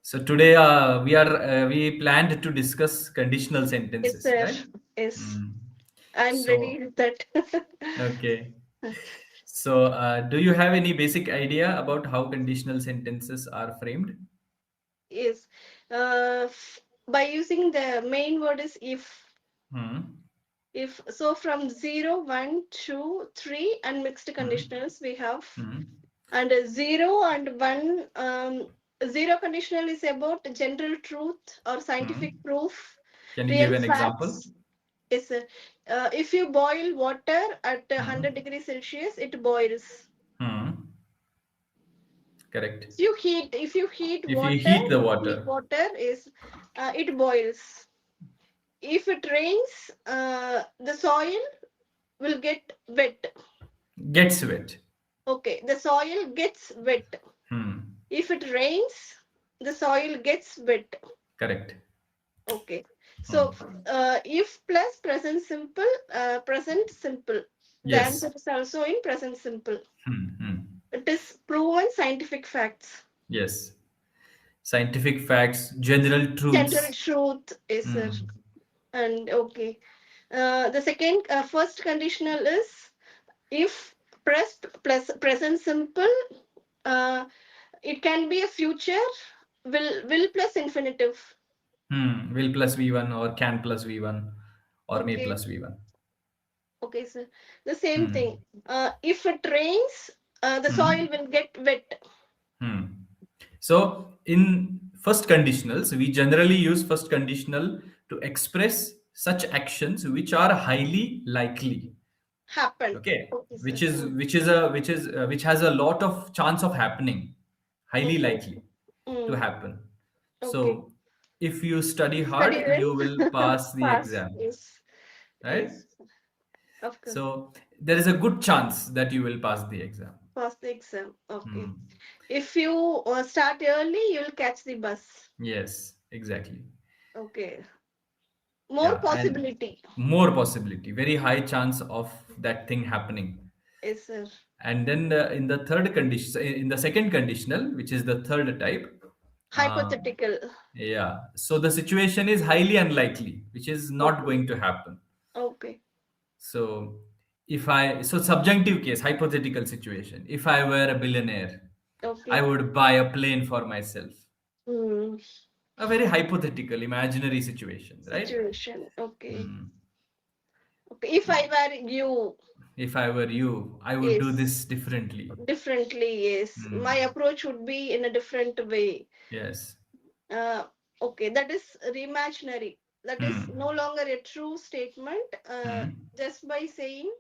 So today we planned to discuss conditional Yes, sentences, sir. right? Yes, Hmm. I'm ready So with that. okay. So do you have any basic idea about how conditional sentences are framed? Yes. By using the main word is if. Hmm. If so, from 0, 1, 2, 3, and mixed Hmm. conditionals we have, Hmm. and 0 and 1. Zero conditional is about general truth or Hmm. scientific proof, Can you give real an example? facts. Yes, sir. If you boil water at 100 Hmm. degrees Celsius, it boils. Hmm. Correct. If you If you heat the heat water, water is it boils. If it rains, the soil will get wet. gets wet. Okay, the soil gets wet. Hmm. If it rains, the soil gets wet. Correct. Okay, so Hmm. if plus present simple, the answer Yes. is also in present simple. Hmm. Hmm. It is proven scientific facts. Yes. Scientific facts, general General truths. truth is Hmm. and okay. The first conditional is if plus present simple. Uh, it can be a future will plus infinitive. Hmm. Will plus V1 or can plus V1 or may Okay, plus V1. okay, so the same Hmm. thing. If it rains, the soil Hmm. will get wet. Hmm. So in first conditionals, we generally use first conditional to express such actions which are highly likely. Happen. Okay, Okay, sir. which has a lot of chance of happening, highly Okay. likely to Mm. happen. Okay. So if you study Study hard, you will well. pass the Pass. exam, Yes. right? Yes. Of course. So there is a good chance that you will pass the exam. Pass the exam. Okay. Hmm. If you start early, you'll catch the bus. Yes, exactly. Okay. More Yeah, and possibility. more possibility, very high chance of that thing happening. Yes, sir. And then in the third condition, in the second conditional, which is the third type, uh, Hypothetical. yeah, so the situation is highly unlikely, which is not Okay. going to happen. Okay. So so subjunctive case, hypothetical situation, if I were a billionaire, I Okay. would buy a plane for myself. Hmm. A very hypothetical, imaginary situation, right? Situation. Okay. Hmm. Okay. If I were you, If I were you, I would do yes, this differently. differently, yes. My Hmm. approach would be in a different way. Yes. Uh, okay, that is reimaginary. That is Hmm. no longer a true statement. Hmm. Just by saying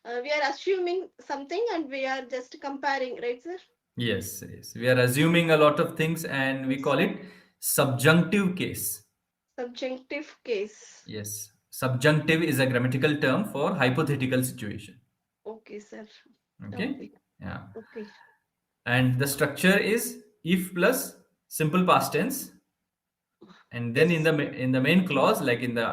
we are assuming something and we are just comparing, right, sir? Yes, yes. We are assuming a lot of things and we Yes. call it subjunctive case. Subjunctive case. Yes. Subjunctive is a grammatical term for hypothetical situation. Okay, sir. Okay? Okay. Yeah. Okay. And the structure is if plus simple past tense, and then in Yes. the main clause, like in the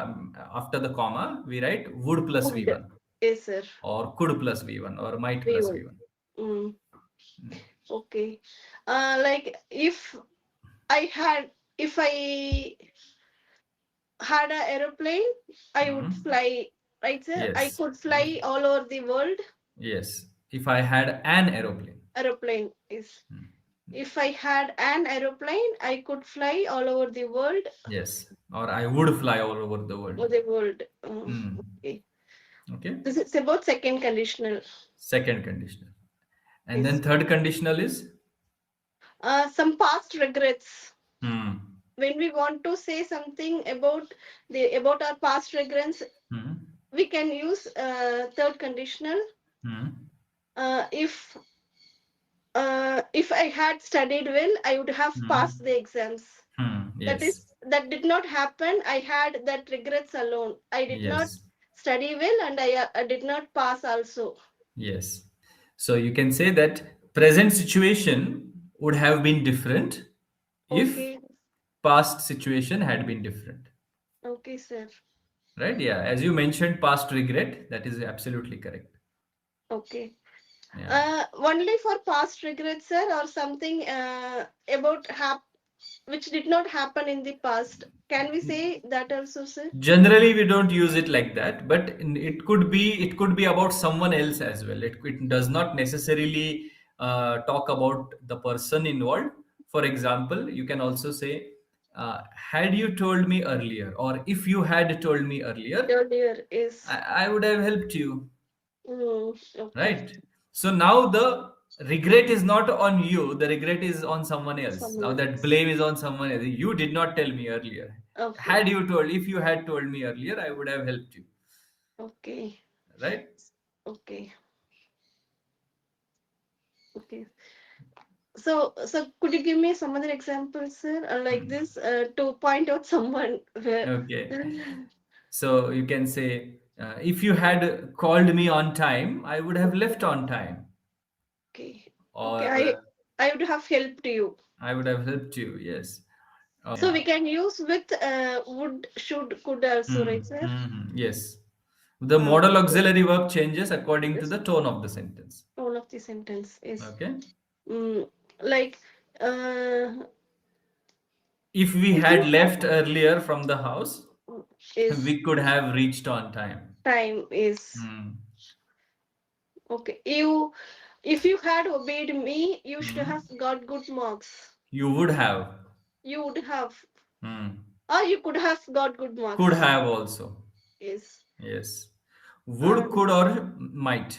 after the comma, we write would plus Would. v1 Yes, sir. or could plus v1 or might We plus would. v1. Mm. Okay. Like if I had an aeroplane, I would Hmm. fly, right, sir? I Yes. could fly all over the world. Yes. If I had an aeroplane. Aeroplane is. If I had an aeroplane, I could fly all over the world. Yes. Or I would fly all over the world. Or the world. Hmm. Okay. Okay. This is about second conditional. Second conditional. And then Yes. third conditional is Some past regrets. hmm. When we want to say something about our past regrets, Hmm. we can use third conditional. Hmm. If if I had studied well, I would have passed Hmm. the exams. Hmm. That is, Yes. that did not happen. I had that regrets alone. I did not Yes. study well, and I did not pass also. Yes. So you can say that present situation would have been different if Okay, past situation had been different. okay, sir. Right? Yeah. As you mentioned, past regret, that is absolutely correct. Okay. Yeah. Only for past regrets, sir, or something about which did not happen in the past. Can we say that also, sir? Generally, we don't use it like that, but it could be about someone else as well. It does not necessarily talk about the person involved. For example, you can also say, "Had you told me earlier," or "If you had told me earlier, Earlier is I would have helped you." okay. Right? So now the regret is not on you, the regret is on someone else. Now Someone that else. blame is on someone else. You did not tell me earlier. Okay. Had you told, if you had told me earlier, I would have helped you. Okay. Right? Okay. Okay. So could you give me some other examples, sir, like Hmm. this, to point out someone where? Okay. So you can say, if you had called me on time, I would have left on time. Okay. Okay. Or I would have helped you. I would have helped you. Yes. So we can use with would, should, could also, right, sir? Yes. The modal Okay. auxiliary verb changes according to This the tone of the sentence. tone of the sentence is Okay. like uh, If we if you had have left earlier from the house, is we could have reached on time. time is Hmm. okay. You if you had obeyed me, you should Hmm. have got good marks. You would have. You would have, Hmm. or you could have got good Could marks. have also. Is Yes. Would, um, could, or might.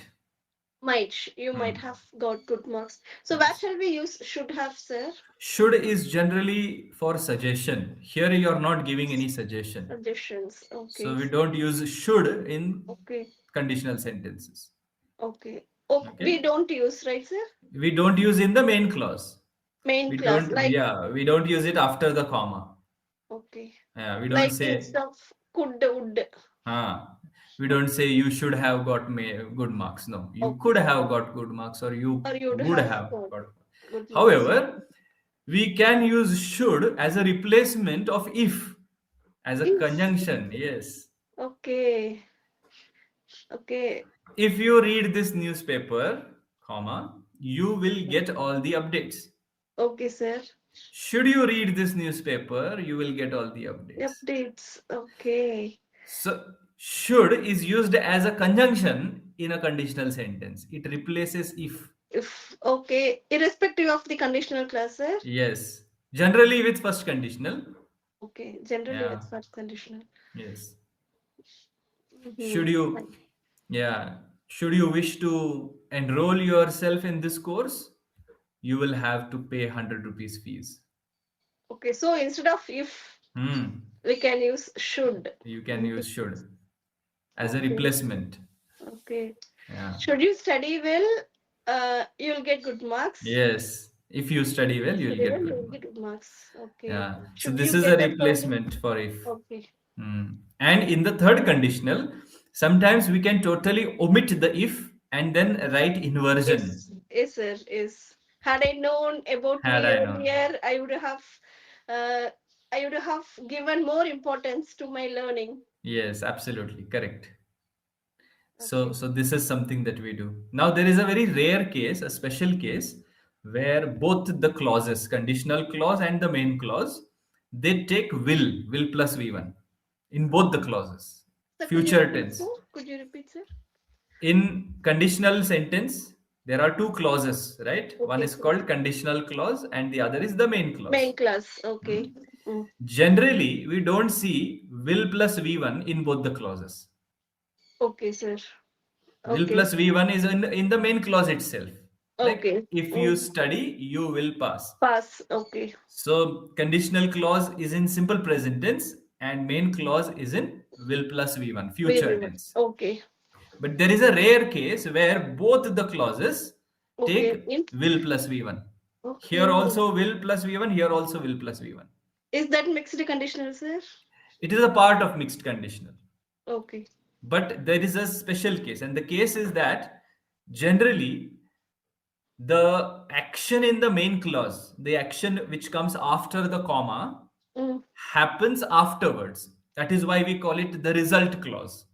you might Hmm. have got good marks. So where Yes. shall we use should have, sir? Should is generally for suggestion. Here you are not giving any suggestion. Suggestions. So Okay. we don't use should in Okay. conditional sentences. Okay. Oh, we Okay. don't use, right, sir? We don't use in the main clause. Main class, like We don't use it after the comma. okay, Yeah, we don't like say, instead of could, would. we don't say you should have got good marks. No, you could Okay. have got good marks or you Or you would would have have got got. good marks. However, we can use should as a replacement of if, as a If conjunction. Yes. okay, okay, If you read this newspaper, comma, you will get all the updates. okay, sir. Should you read this newspaper, you will get all the updates. Updates. Okay. So, should is used as a conjunction in a conditional sentence. It replaces if. If okay, irrespective of the conditional class, sir. Yes. Generally with first conditional. Okay, generally Yeah. with first conditional. Yes. Should Mm-hmm. you, yeah. Should you wish to enroll yourself in this course, you will have to pay 100 rupees fees. Okay, so instead of if, Hmm. we can use should. You can in use this case. should as a Okay. replacement. Okay. Yeah. Should you study well, you'll get good marks. Yes. If you study well, you will Study well, get good you'll mark. get good marks. Okay. Yeah. So Should this you is a get a good? replacement for if. Okay. And in the third conditional, sometimes we can totally omit the if and then write inversion. Is sir, is. Had I known about Had me I known. earlier, uh, I would have given more importance to my learning. Yes, absolutely correct. So, Okay. so this is something that we do. Now, there is a very rare case, a special case, where both the clauses, conditional clause and the main clause, they take will plus V1 in both the clauses. So could you Future repeat, sir? tense. Could you repeat, sir? In conditional sentence, there are two clauses, right? One Okay, is sir. called conditional clause and the other is the main Main clause. class. Hmm. Okay. Mm. Generally, we don't see will plus V1 in both the clauses. Okay, sir. Will Okay. plus V1 is in the main clause itself. Like, Okay. if you Mm. study, you will pass. Pass. Okay. So, conditional clause is in simple present tense and main clause is in will plus V1, future Very well. tense. Okay. But there is a rare case where both the clauses take Okay. will plus V1. Here Okay. also will plus V1, here also will plus V1. Is that mixed conditional, sir? It is a part of mixed conditional. Okay. But there is a special case, and the case is that generally the action in the main clause, the action which comes after the comma, Mm. happens afterwards. That is why we call it the result clause.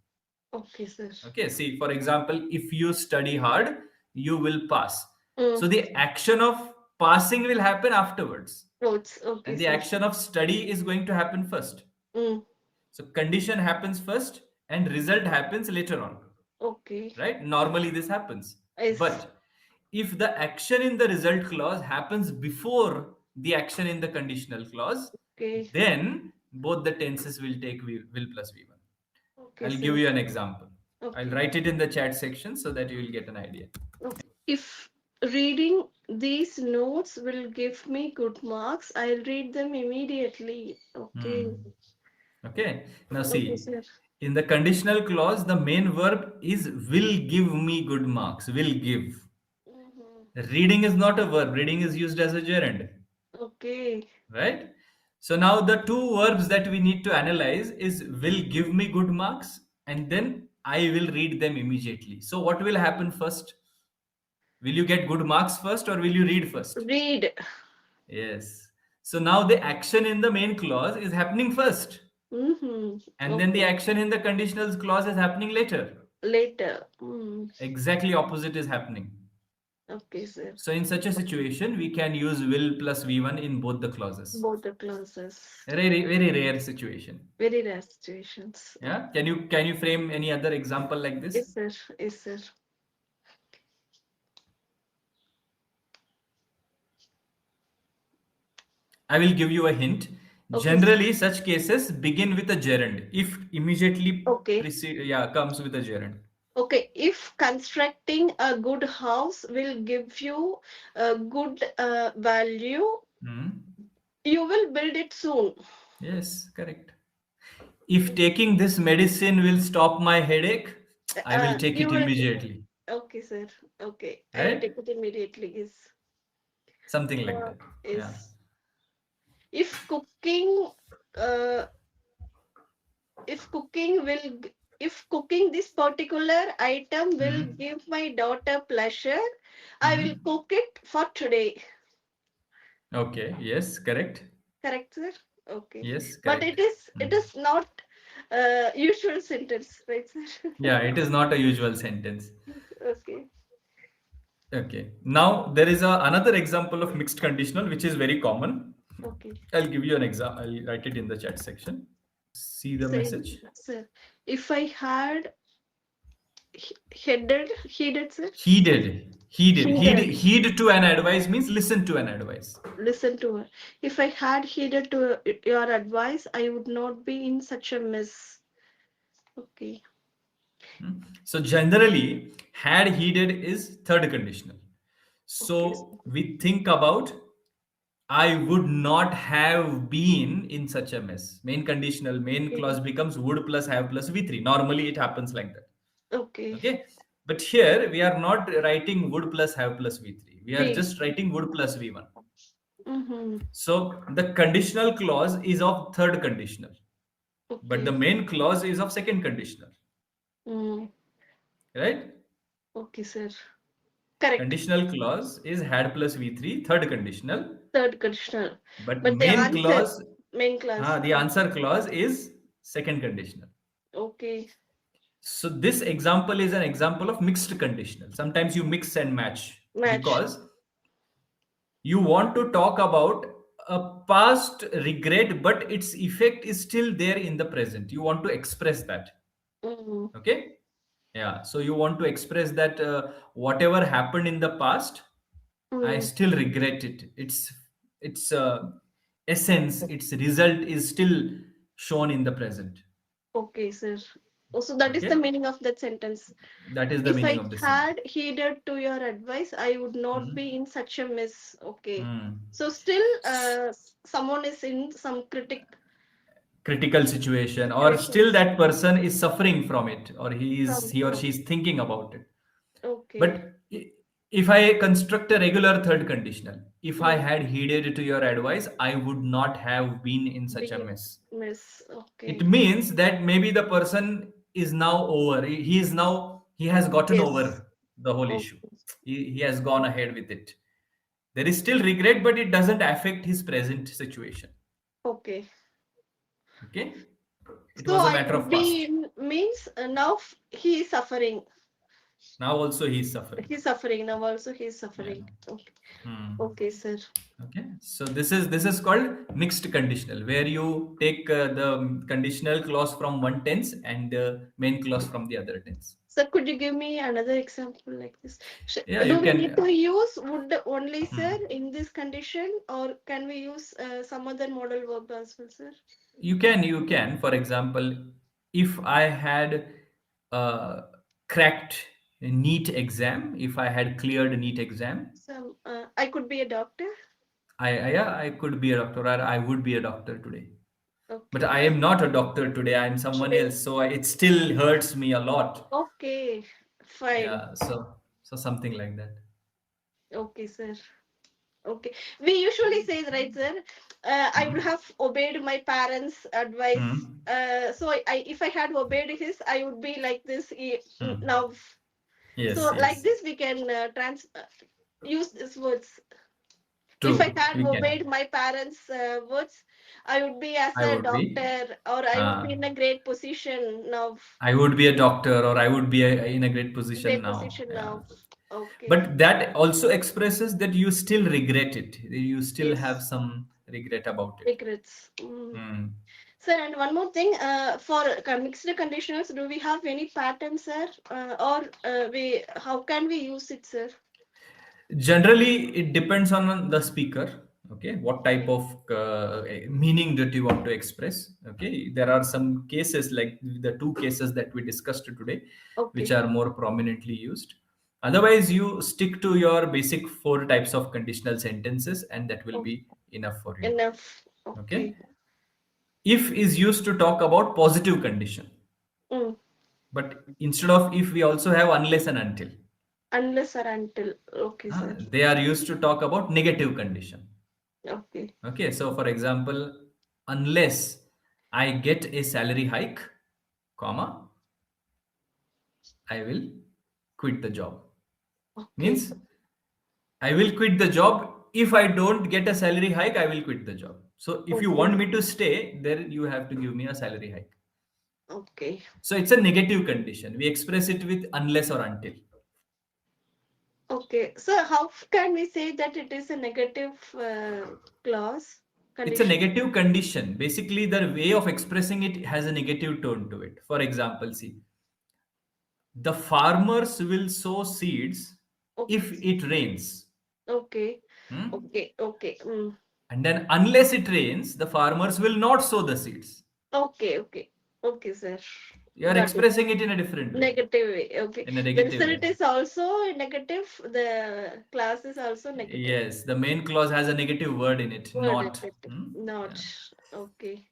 Okay, sir. Okay, see, for example, if you study hard, you will pass. Mm. So the action of passing will happen afterwards. Clothes. Okay, and the sir. action of study is going to happen first. Mm. So condition happens first and result happens later on, Okay. right? Normally this happens. Yes. But if the action in the result clause happens before the action in the conditional clause, Okay. then both the tenses will take will plus v1. Okay, I'll give sir. you an example. I'll Okay. write it in the chat section so that you will get an idea. Okay. If reading these notes will give me good marks, I'll read them immediately. Okay. Hmm. Okay. Now Okay, see, sir. in the conditional clause, the main verb is will give me good marks. Will give. Mm-hmm. Reading is not a verb. Reading is used as a gerund, Okay. right? So now the two verbs that we need to analyze is will give me good marks and then I will read them immediately. So what will happen first? Will you get good marks first or will you read first? Read. Yes. So now the action in the main clause is happening first, Mm-hmm. and then the Okay. action in the conditional clause is happening later. Later. Mm. Exactly opposite is happening. Okay, sir. So in such a situation, we can use will plus v1 in both the clauses. Both the clauses. Very rare situation. Very rare situations. Oh, Yeah. Can you frame any other example like this? yes, sir. Yes, sir. I will give you a hint. Okay, sir. Generally, such cases begin with a gerund. If immediately Okay. precede, yeah, comes with a gerund. Okay. If constructing a good house will give you a good value, Hmm. you will build it soon. Yes, correct. If taking this medicine will stop my headache, I will take You it will. immediately. Okay, sir. Okay. I will take Right? it immediately. Something like Uh, that. Yeah. is if cooking uh, if cooking will if cooking this particular item will Hmm. give my daughter pleasure, I will Hmm. cook it for today. Okay. Yes, correct. Correct, sir? Okay. Yes, But correct. it Hmm. is not usual sentence, right, sir? Yeah, it is not a usual sentence. Okay. Okay. Now there is another example of mixed conditional which is very common. Okay. I'll give you an example. I'll write it in the chat section. See the Saying, message. sir, if I had headed, sir, heeded, Heed to an advice means listen to an advice. listen to her. If I had heeded to your advice, I would not be in such a mess. Okay. So generally, had heeded is third conditional. Okay. So we think about I would not have been in such a mess. Main conditional, main Okay. clause becomes would plus have plus V3. Normally it happens like that. Okay. Okay. But here we are not writing would plus have plus V3. We are B. just writing would plus V1. Mm-hmm. So the conditional clause is of third conditional, but the Okay. main clause is of second conditional, Mm. right? Okay, sir. Correct. Conditional clause is had plus v3, third conditional, Third conditional. but But the main answer, clause, main class. the answer clause is second conditional. Okay. So this example is an example of mixed conditional. Sometimes you mix and match Match. because you want to talk about a past regret, but its effect is still there in the present. You want to express that. Mm. Okay. Yeah. So you want to express that whatever happened in the past, I Mm. still regret it. Its essence, its result is still shown in the present. Okay, sir. Also, that is the Okay, meaning of that sentence. that is the If meaning I of the sentence. had heeded to your advice, I would not Hmm. be in such a mess. Okay. Hmm. So still, S- someone is in some Critical situation, or still situations. that person is suffering from it, or From he or she is thinking about it. okay. But if I construct a regular third conditional, if I Mm. had heeded to your advice, I would not have been in such a Be mess. miss. It Okay. means that maybe the person is now over. He is now, he has gotten Yes. over the whole issue. Okay. He has gone ahead with it. There is still regret, but it doesn't affect his present situation. Okay. Okay. It So was a I matter would of be past. in, means now he is suffering. Now also he is suffering. He's suffering now. Also, he's Yeah. suffering. Okay, Hmm. okay, sir. Okay, so this is called mixed conditional, where you take the conditional clause from one tense and the main clause from the other tense. Sir, could you give me another example like this? Yeah, you Do we can. need to use would only, sir, Hmm. in this condition, or can we use some other modal verb as well, sir? You can. For example, if I had uh, cracked a neat exam, if I had cleared a neat exam, So, I could be a doctor. I could be a doctor, or I would be a doctor today. But Okay. I am not a doctor today. I am someone Today. else, so it still hurts me a lot. Okay, fine. Yeah, so something like that. Okay, sir. Okay. We usually say, right, sir, I would Hmm. have obeyed my parents' advice. Hmm. So if I had obeyed his, I would be like this Hmm. now. Yes, So like yes. this, we can use these words. If I True. had We obeyed can. my parents' words, I would be as I a would be. doctor, or I would be Uh, in a great position now. I would be a doctor, or I would be in a great position Great now. position Yeah. now. Okay. But that also expresses that you still regret it. You still have Yes. some regret about it. Regrets. Mm. Hmm. Sir, and one more thing, for mixed conditionals, do we have any pattern, sir? Or we how can we use it, sir? Generally, it depends on the speaker. Okay, what type Okay. of meaning that you want to express. Okay, there are some cases like the two cases that we discussed today, which Okay. are more prominently used. Otherwise, you stick to your basic four types of conditional sentences, and that will Oh, be enough for you. enough. Okay, Okay. if is used to talk about positive condition, Mm. but instead of if, we also have unless and until. Unless or until. Okay, sir. They are used to talk about negative condition. Okay. Okay, so for example, unless I get a salary hike, comma, I will quit the job. Okay. Means I will quit the job. If I don't get a salary hike, I will quit the job. So if you Okay. want me to stay, then you have to give me a salary hike. Okay. So it's a negative condition. We express it with unless or until. Okay. So how can we say that it is a negative clause It's a condition? negative condition. Basically, the way of expressing it has a negative tone to it. For example, see, the farmers will sow seeds Okay. if it rains. Okay. Hmm? Okay. Okay. Mm. And then, unless it rains, the farmers will not sow the seeds. Okay. Okay. Okay, sir. You are Got it. expressing it in a different way, Negative way. Okay. in a The negative result way. is also negative. The class is also negative. Yes, the main clause has a negative word in it, Word not. effect. Hmm? Not. Yeah. Okay.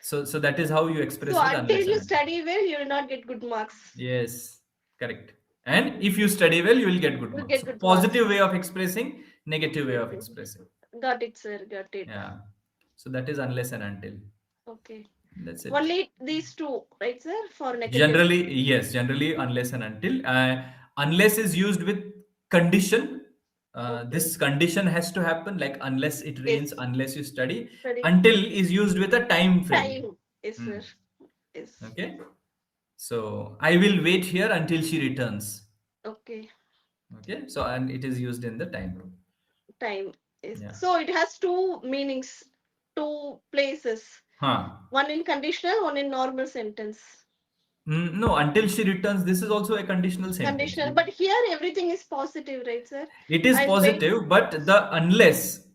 So that is how you So express with until unless and you until. study well, you will not get good marks. Yes, correct. And if you study well, you will get good You'll marks. get So good marks. positive way of expressing, negative way of Negative. expressing. Got it, sir. Got it. Yeah. So that is unless and until. Okay. That's it. Only these two, right, sir? For negative. Generally, yes, generally unless and until. Unless is used with condition. Okay. This condition has to happen, like unless it rains, Yes. unless you study. Study. Until is used with a time frame. Time. Yes, Hmm. sir. Yes. Okay. So I will wait here until she returns. Okay. Okay. So and it is used in the time. Time. Yes. Yeah. So it has two meanings, two places. Huh. One in conditional, one in normal sentence. No, until she returns. This is also a conditional sentence. Conditional. But here everything is positive, right, sir? It is I'll wait. positive, but the unless,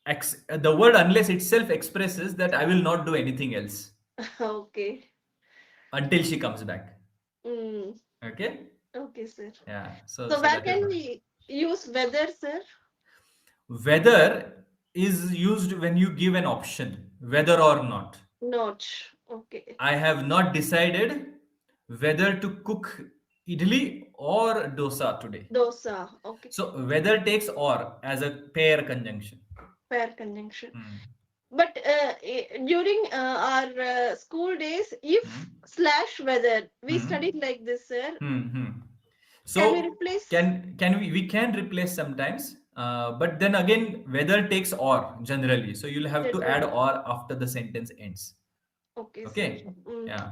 the word unless itself expresses that I will not do anything else Okay. until she comes back. Mm. Okay? Okay, sir. Yeah. So So so where that is can what. we use whether, sir? Whether is used when you give an option, whether or not. Not. Okay. I have not decided whether to cook idli or dosa today. Dosa. Okay. So whether takes or as a pair conjunction. Pair conjunction. Hmm. But during our school days, if Hmm. slash whether, we studied Hmm. like this, sir. Hmm. Hmm. Can we So replace? can we can replace sometimes, but then again whether takes or generally. So you'll have to add Generally. or after the sentence ends. Okay, sir. Okay. Mm. Yeah.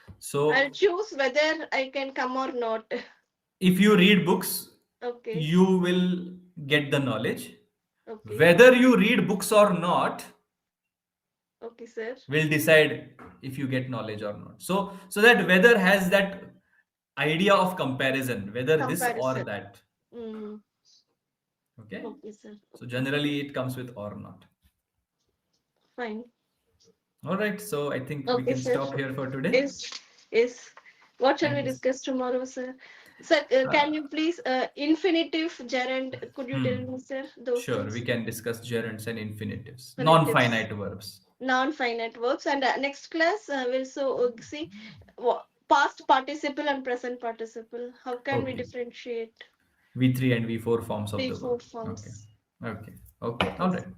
I'll So choose whether I can come or not. if you read books, Okay. you will get the knowledge. Okay. Whether you read books or not Okay, sir. will decide if you get knowledge or not. So that whether has that idea of comparison, whether this or Comparison. that. Mm. Okay. Okay, sir. So Okay, sir. generally it comes with or not. Fine. All right. So I think we Okay, can sir. stop here for today. Is is what shall Thank we you. discuss tomorrow, sir? Sir, Uh, can you please infinitive, gerund? Could you tell hmm. me, sir, those Sure. We things? can discuss gerunds and infinitives, Infinitives, non-finite verbs. non-finite verbs, and next class we'll see past participle and present participle. How can we Okay. differentiate V3 and V4 forms of the the verb. four Okay. forms? Okay. Okay. Okay, All sir. right.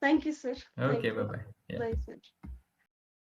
Thank you, sir. Okay. Thank Bye you. bye. Yeah. Bye, sir.